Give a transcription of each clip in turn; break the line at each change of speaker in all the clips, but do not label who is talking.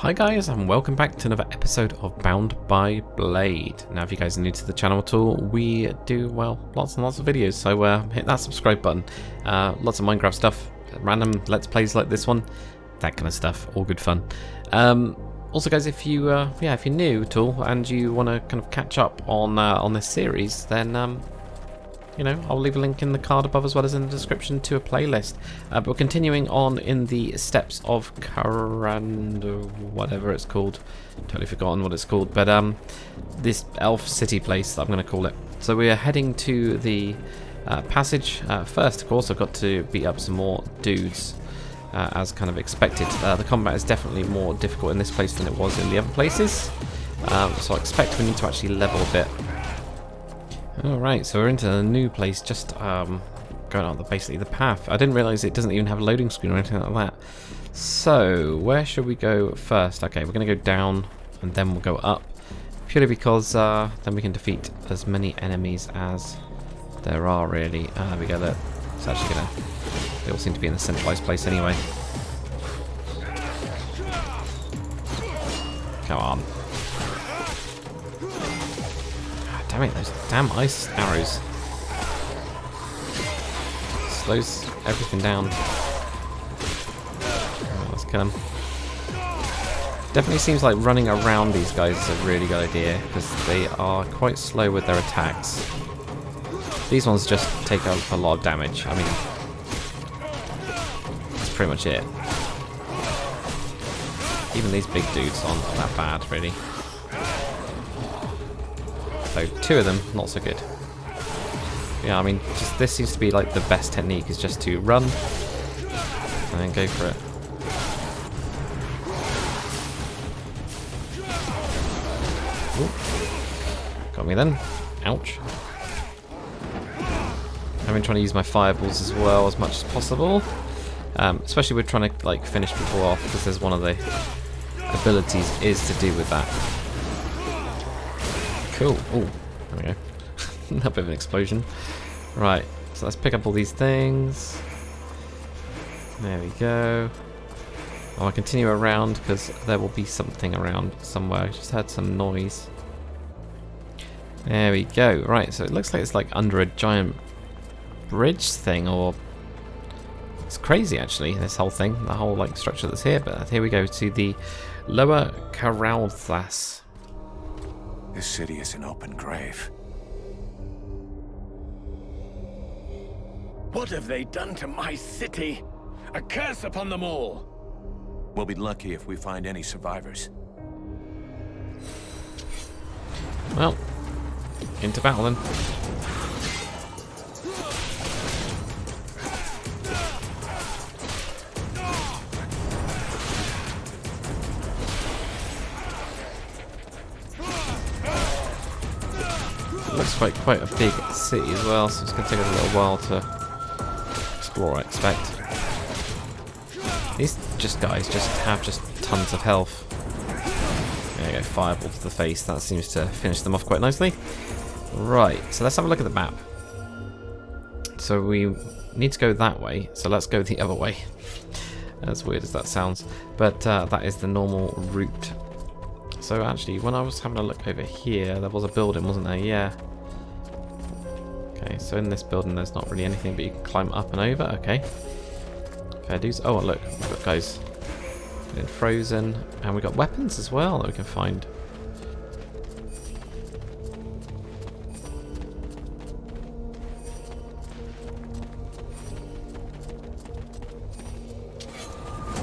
Hi guys, and welcome back to another episode of Bound by Blade. Now if you guys are new to the channel at all, we do, well, lots and lots of videos, so hit that subscribe button. Lots of Minecraft stuff, random Let's Plays like this one, that kind of stuff, all good fun. Also guys, if you're new at all and you want to kind of catch up on this series, then you know, I'll leave a link in the card above as well as in the description to a playlist. But we're continuing on in the steps of Caraldthas, whatever it's called. Totally forgotten what it's called. But this elf city place, I'm going to call it. So we are heading to the passage. First, of course, I've got to beat up some more dudes, as kind of expected. The combat is definitely more difficult in this place than it was in the other places. So I expect we need to actually level a bit. Alright, so we're into a new place, just going on basically the path. I didn't realise it doesn't even have a loading screen or anything like that. So, where should we go first? Okay, we're going to go down and then we'll go up. Purely because then we can defeat as many enemies as there are really. There we go, look. It's actually going to... They all seem to be in a centralised place anyway. Come on. Damn it, those damn ice arrows. Slows everything down. Oh, let's kill him. Definitely seems like running around these guys is a really good idea, because they are quite slow with their attacks. These ones just take a lot of damage. I mean, that's pretty much it. Even these big dudes aren't that bad, really. So, two of them, not so good. Yeah, I mean, just this seems to be like the best technique, is just to run and then go for it. Ooh. Got me then. Ouch. I've been trying to use my fireballs as well as much as possible. Especially we're trying to like finish people off, because there's one of the abilities is to do with that. Cool. Oh, there we go. A bit of an explosion. Right, so let's pick up all these things. There we go. I'll continue around because there will be something around somewhere. I just heard some noise. There we go. Right, so it looks like it's like under a giant bridge thing, or it's crazy actually, this whole thing, the whole like structure that's here. But here we go to the lower Caraldthas.
This city is an open grave.
What have they done to my city? A curse upon them all!
We'll be lucky if we find any survivors.
Well, into battle then. Looks like quite a big city as well, so it's going to take us a little while to explore, I expect. These guys have tons of health. There you go, fireball to the face. That seems to finish them off quite nicely. Right, so let's have a look at the map. So we need to go that way, so let's go the other way. As weird as that sounds. But that is the normal route. So actually, when I was having a look over here, there was a building, wasn't there? Yeah. Okay, so in this building there's not really anything, but you can climb up and over. Okay. Fair dues. Oh, look, we've got guys getting frozen, and we've got weapons as well that we can find.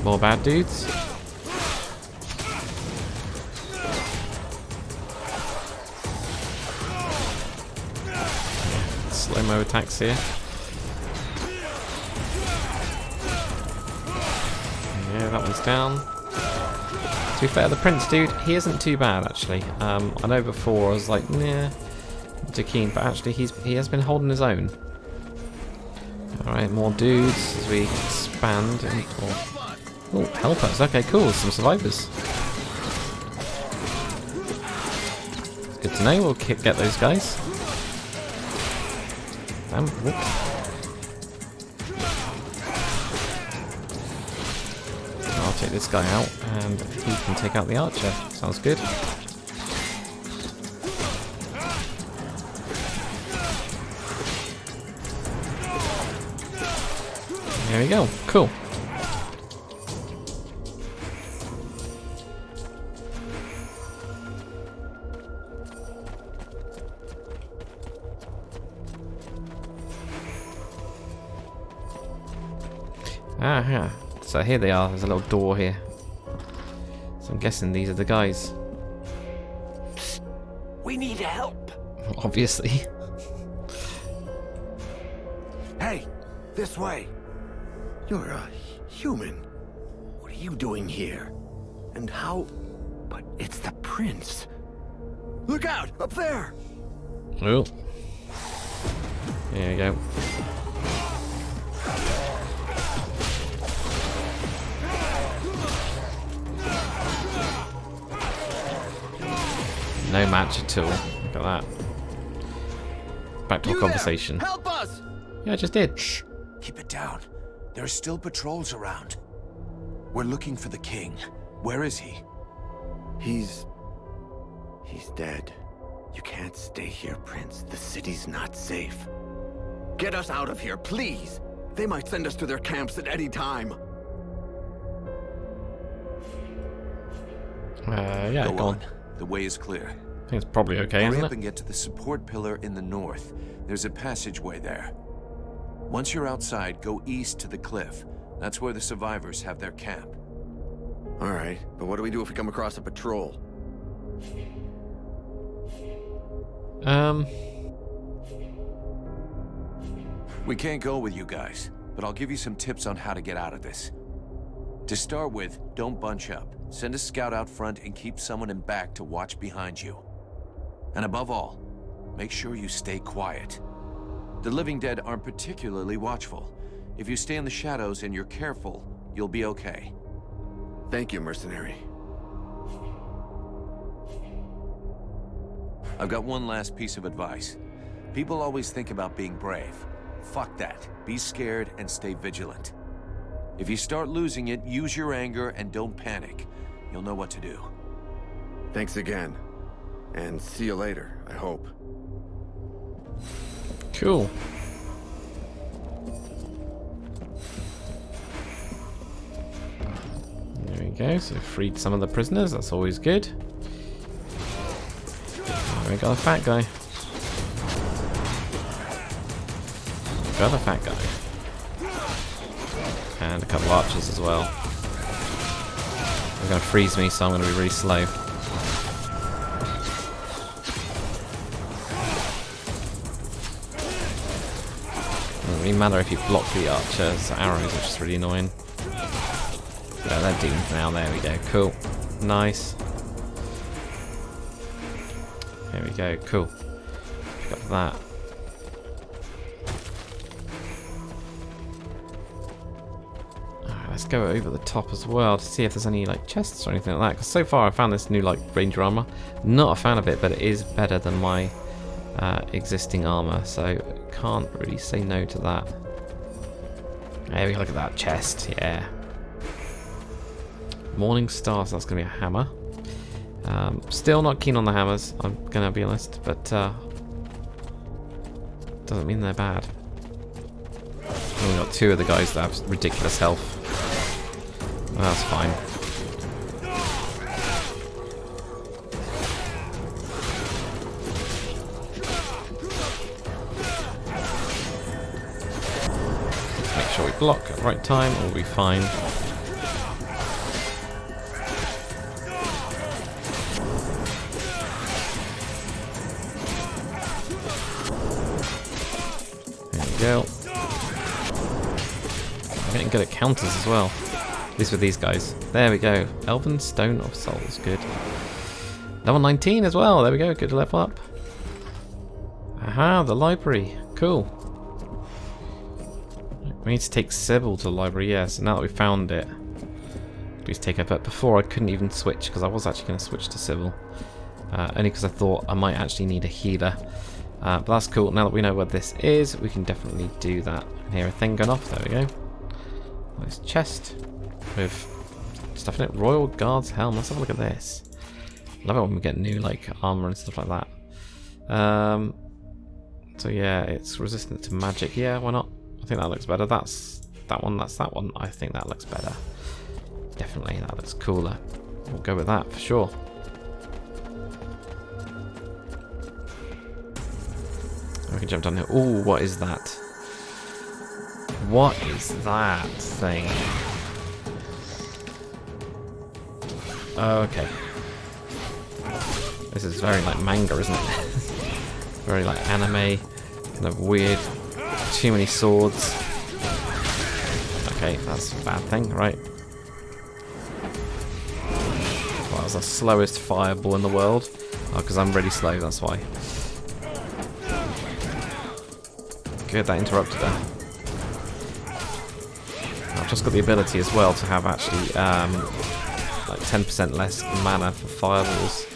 More bad dudes. Slow-mo attacks here. Yeah, that one's down. To be fair, the Prince dude, he isn't too bad actually. I know before I was like, nah, not too keen, but actually he has been holding his own. Alright, more dudes as we expand. Oh, help us. Okay, cool, some survivors. Good to know, we'll get those guys. Damn, this guy out, and he can take out the archer. Sounds good. There we go. Cool. Yeah. So here they are. There's a little door here. So I'm guessing these are the guys.
We need help.
Obviously.
Hey, this way. You're a human. What are you doing here? And how... But it's the prince. Look out! Up there!
Oh. There you go. No match at all. Look at that. Back to our conversation.
Help us!
Yeah, I just did.
Shh! Keep it down. There are still patrols around. We're looking for the king. Where is he?
He's dead. You can't stay here, Prince. The city's not safe. Get us out of here, please! They might send us to their camps at any time.
Yeah, go on.
The way is clear.
I think it's probably okay,
Hurry
isn't
up
it?
and get to the support pillar in the north. There's a passageway there. Once you're outside, go east to the cliff. That's where the survivors have their camp.
All right, but what do we do if we come across a patrol?
We can't go with you guys, but I'll give you some tips on how to get out of this. To start with, don't bunch up. Send a scout out front and keep someone in back to watch behind you. And above all, make sure you stay quiet. The living dead aren't particularly watchful. If you stay in the shadows and you're careful, you'll be okay.
Thank you, mercenary.
I've got one last piece of advice. People always think about being brave. Fuck that. Be scared and stay vigilant. If you start losing it, use your anger and don't panic. You'll know what to do.
Thanks again. And see you later, I hope.
Cool. There we go. So freed some of the prisoners. That's always good. Oh, we got a fat guy. Got a fat guy. And a couple of archers as well. They're going to freeze me, so I'm going to be really slow. Doesn't really matter if you block the archer's arrows, which is really annoying. Yeah, they're doomed now. There we go. Cool. Nice. There we go. Cool. Pick up that. Let's go over the top as well to see if there's any like chests or anything like that. Because so far I found this new like ranger armor. Not a fan of it, but it is better than my existing armor, so can't really say no to that. There we go. Look at that chest. Yeah. Morning Star. So that's gonna be a hammer. Still not keen on the hammers. I'm gonna be honest, but doesn't mean they're bad. We've got two of the guys that have ridiculous health. That's fine. Make sure we block at the right time, or we'll be fine. There we go. I'm getting good at counters as well. At least with these guys. There we go. Elven Stone of Souls. Good. Level 19 as well. There we go. Good to level up. Aha, the library. Cool. We need to take Sybil to the library. Yeah, so now that we've found it, please take her. But before I couldn't even switch because I was actually going to switch to Sybil. Only because I thought I might actually need a healer. But that's cool. Now that we know what this is, we can definitely do that. And here a thing going off. There we go. Nice chest with stuff in it. Royal Guard's helm. Let's have a look at this. Love it when we get new like armor and stuff like that. So yeah, it's resistant to magic. Yeah, why not? I think that looks better. That's that one. That's that one. I think that looks better. Definitely, that looks cooler. We'll go with that for sure. We can jump down here. Ooh, what is that? What is that thing? Okay. This is very like manga, isn't it? Very like anime, kind of weird. Too many swords. Okay, that's a bad thing, right? Well, that was the slowest fireball in the world. Oh, because I'm really slow, that's why. Good, that interrupted her. I've just got the ability as well to have actually like 10% less mana for fireballs.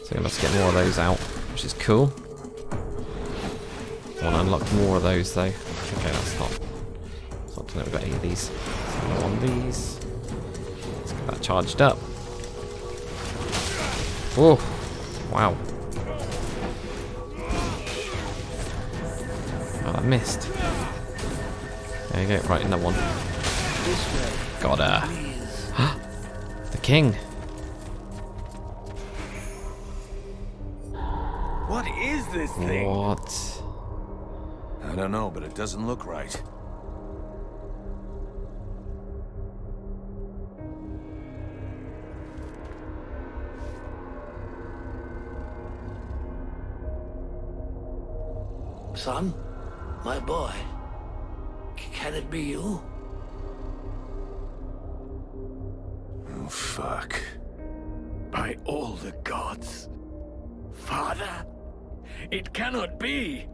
So you must get more of those out, which is cool. I want to unlock more of those though. Okay, that's not to know we've got any of these. So on these. Let's get that charged up. Oh, wow. Oh, that missed. There you go, right in that one. Got her. The king.
What is this thing?
What?
I don't know, but it doesn't look right.
Son? My boy? Can it be you?
Oh, fuck.
By all the gods. Father? It cannot be!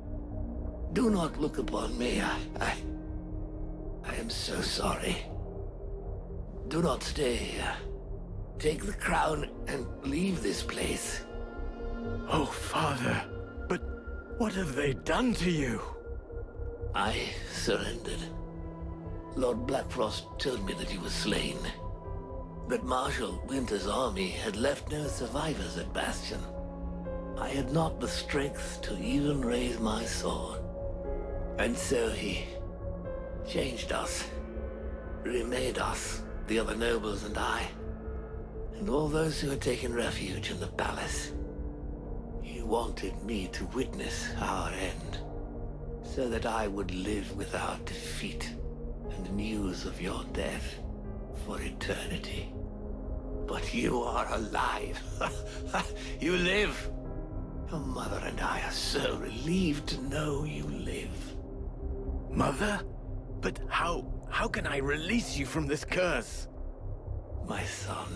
Do not look upon me. I am so sorry. Do not stay here. Take the crown and leave this place. Oh, Father. But what have they done to you? I surrendered. Lord Blackfrost told me that he was slain. That Marshal Winter's army had left no survivors at Bastion. I had not the strength to even raise my sword. And so he changed us, remade us, the other nobles and I, and all those who had taken refuge in the palace. He wanted me to witness our end, so that I would live without defeat and news of your death for eternity. But you are alive. You live. Your mother and I are so relieved to know you live. Mother? But how can I release you from this curse? My son,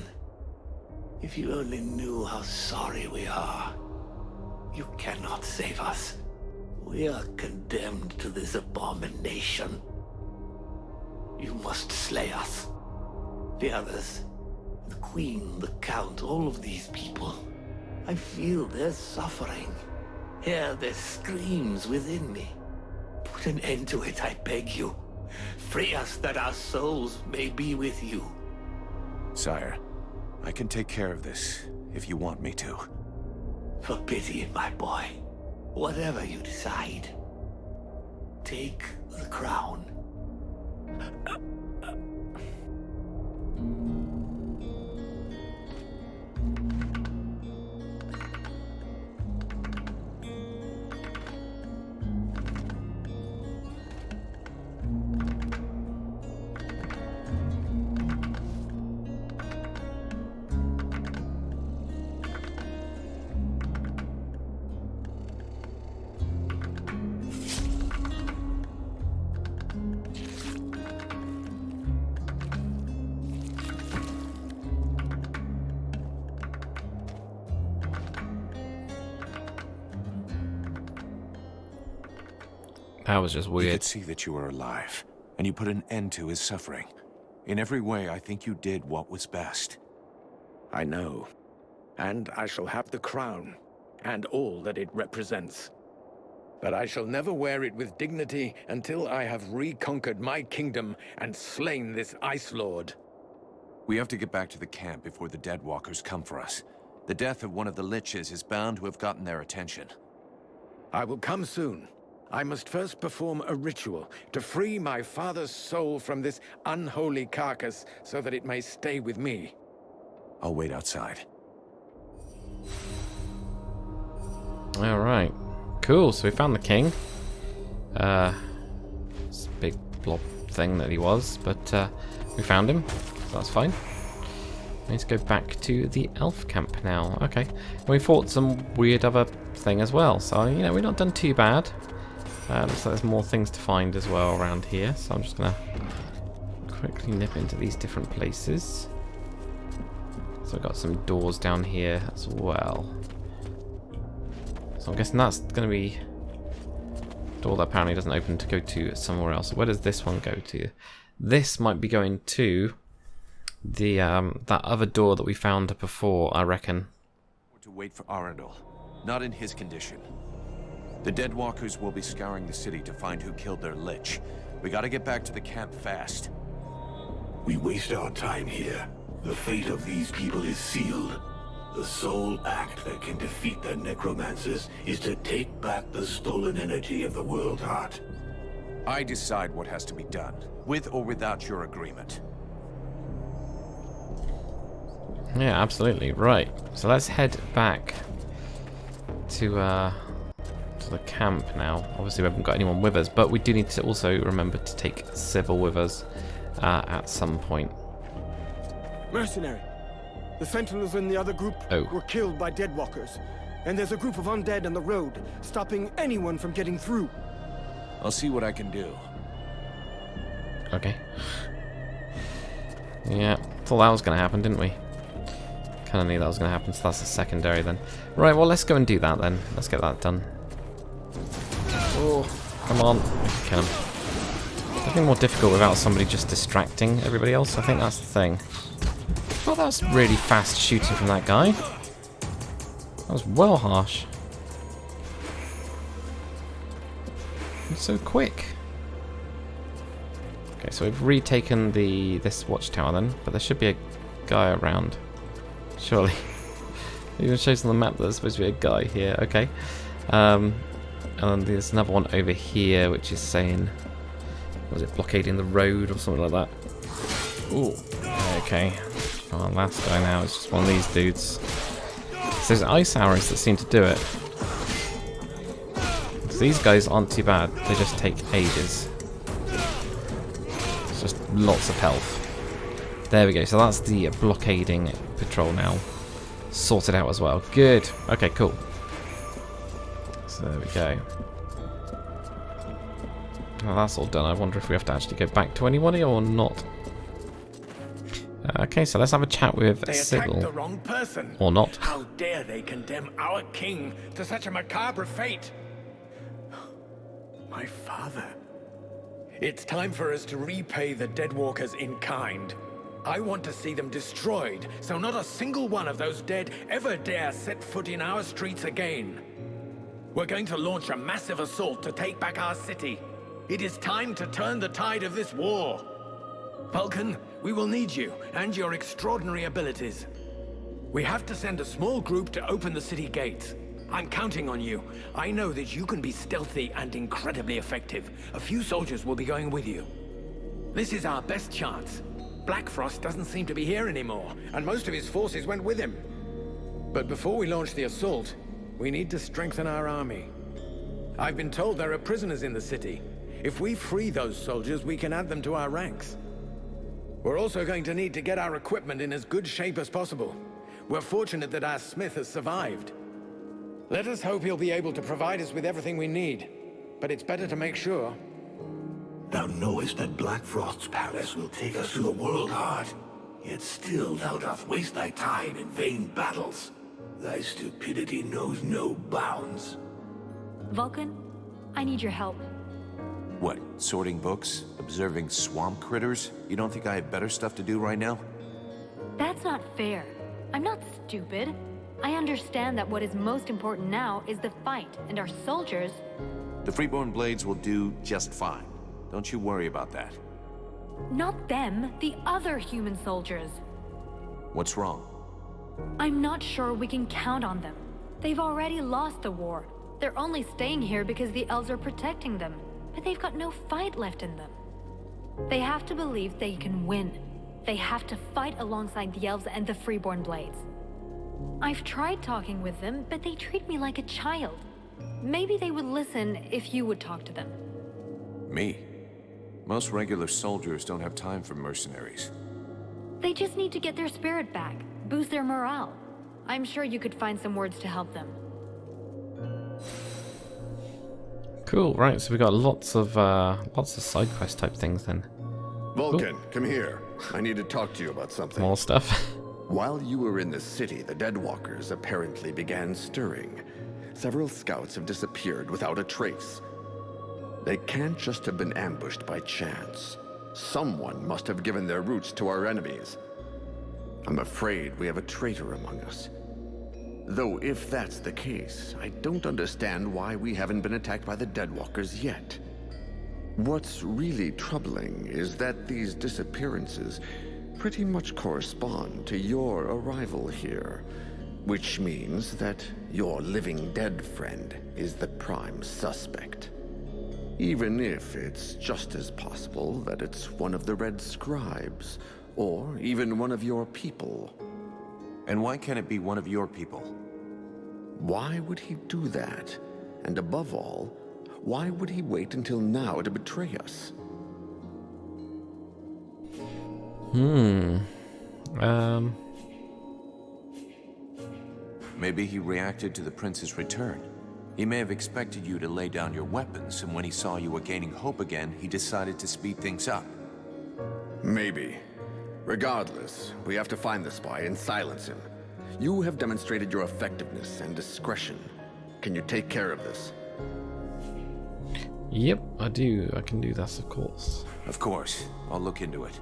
if you only knew how sorry we are. You cannot save us. We are condemned to this abomination. You must slay us. The others, the Queen, the Count, all of these people. I feel their suffering. Hear their screams within me. Put an end to it, I beg you. Free us that our souls may be with you.
Sire, I can take care of this, if you want me to.
For pity, my boy. Whatever you decide. Take the crown.
That was just
You
weird.
could see that you were alive, and you put an end to his suffering. In every way, I think you did what was best.
I know. And I shall have the crown, and all that it represents. But I shall never wear it with dignity until I have reconquered my kingdom and slain this Ice Lord.
We have to get back to the camp before the Deadwalkers come for us. The death of one of the Liches is bound to have gotten their attention.
I will come soon. I must first perform a ritual to free my father's soul from this unholy carcass so that it may stay with me.
I'll wait outside.
Alright. Cool, so we found the king. It's a big blob thing that he was, but we found him, so that's fine. We need to go back to the elf camp now. Okay. We fought some weird other thing as well, so, you know, we've not done too bad. Looks like there's more things to find as well around here, so I'm just going to quickly nip into these different places. So I've got some doors down here as well. So I'm guessing that's going to be a door that apparently doesn't open to go to somewhere else. Where does this one go to? This might be going to the that other door that we found before, I reckon.
To wait for Arundel. Not in his condition. The Deadwalkers will be scouring the city to find who killed their Lich. We gotta get back to the camp fast.
We waste our time here. The fate of these people is sealed. The sole act that can defeat the necromancers is to take back the stolen energy of the World Heart.
I decide what has to be done, with or without your agreement.
Yeah, absolutely. Right. So let's head back to the camp now. Obviously we haven't got anyone with us, but we do need to also remember to take Sybil with us at some point.
Mercenary. The Sentinels in the other group were killed by Deadwalkers. And there's a group of undead on the road, stopping anyone from getting through.
I'll see what I can do.
Okay. Yeah, thought that was going to happen, didn't we? Kind of knew that was going to happen, so that's a secondary then. Right, well, let's go and do that then. Let's get that done. Oh, come on. Kill him. Nothing more difficult without somebody just distracting everybody else. I think that's the thing. Oh, that was really fast shooting from that guy. That was well harsh. It's so quick. Okay, so we've retaken this watchtower then, but there should be a guy around. Surely. It even shows on the map that there's supposed to be a guy here. Okay. And then there's another one over here which is saying, was it blockading the road or something like that? Ooh. Okay. Oh, last guy now is just one of these dudes. So there's ice arrows that seem to do it. So these guys aren't too bad. They just take ages. It's just lots of health. There we go. So that's the blockading patrol now sorted out as well. Good. Okay, cool. So there we go. Well, that's all done. I wonder if we have to actually go back to anybody or not. Okay, so let's have a chat with Sybil.
They attacked the wrong person.
Or not.
How dare they condemn our king to such a macabre fate? My father. It's time for us to repay the Deadwalkers in kind. I want to see them destroyed, so not a single one of those dead ever dare set foot in our streets again. We're going to launch a massive assault to take back our city. It is time to turn the tide of this war. Vulcan, we will need you and your extraordinary abilities. We have to send a small group to open the city gates. I'm counting on you. I know that you can be stealthy and incredibly effective. A few soldiers will be going with you. This is our best chance. Blackfrost doesn't seem to be here anymore, and most of his forces went with him. But before we launch the assault, we need to strengthen our army. I've been told there are prisoners in the city. If we free those soldiers, we can add them to our ranks. We're also going to need to get our equipment in as good shape as possible. We're fortunate that our smith has survived. Let us hope he'll be able to provide us with everything we need. But it's better to make sure.
Thou knowest that Blackfrost's palace will take us to the World Heart. Yet still thou dost waste thy time in vain battles. Thy stupidity knows no bounds.
Vulcan, I need your help.
What, sorting books? Observing swamp critters? You don't think I have better stuff to do right now?
That's not fair. I'm not stupid. I understand that what is most important now is the fight, and our soldiers...
The Freeborn Blades will do just fine. Don't you worry about that.
Not them, the other human soldiers.
What's wrong?
I'm not sure we can count on them. They've already lost the war. They're only staying here because the elves are protecting them, but they've got no fight left in them. They have to believe they can win. They have to fight alongside the elves and the Freeborn Blades. I've tried talking with them, but they treat me like a child. Maybe they would listen if you would talk to them.
Me? Most regular soldiers don't have time for mercenaries.
They just need to get their spirit back, boost their morale. I'm sure you could find some words to help them.
Cool, right, so we got lots of side quest type things then.
Vulcan, come here. I need to talk to you about something.
More stuff.
While you were in the city, the Deadwalkers apparently began stirring. Several scouts have disappeared without a trace. They can't just have been ambushed by chance. Someone must have given their routes to our enemies. I'm afraid we have a traitor among us. Though if that's the case, I don't understand why we haven't been attacked by the Deadwalkers yet. What's really troubling is that these disappearances pretty much correspond to your arrival here, which means that your living dead friend is the prime suspect. Even if it's just as possible that it's one of the Red Scribes, or even one of your people.
And why can't it be one of your people?
Why would he do that? And above all, why would he wait until now to betray us?
Maybe he reacted to the prince's return. He may have expected you to lay down your weapons, and when he saw you were gaining hope again, he decided to speed things up.
Maybe. Regardless, we have to find the spy and silence him. You have demonstrated your effectiveness and discretion. Can you take care of this?
Yep, I do. I can do that, of course.
Of course. I'll look into it.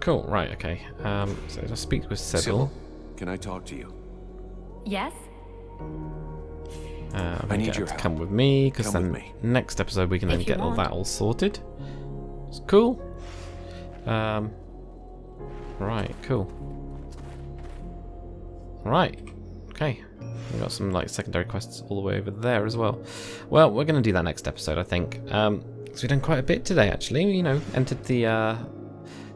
Cool, right, okay. So I'll speak with Sybil.
Can I talk to you?
Yes?
I need your help.
To come with me, because
Come
then
with me.
next episode we can then
If you
get all
want.
that all sorted. It's cool. Right, cool. Right, okay. We've got some like secondary quests all the way over there as well. Well, we're going to do that next episode, I think. So we've done quite a bit today, actually. You know, entered the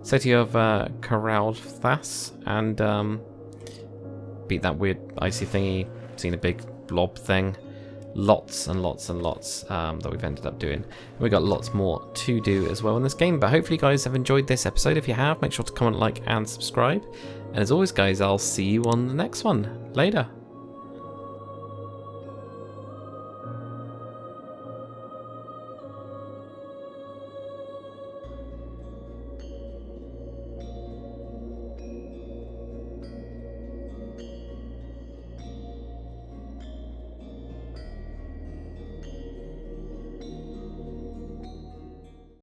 city of Caraldthas and beat that weird icy thingy. Seen a big blob thing. Lots and lots and lots that we've ended up doing. And we've got lots more to do as well in this game. But hopefully you guys have enjoyed this episode. If you have, make sure to comment, like, and subscribe. And as always, guys, I'll see you on the next one. Later.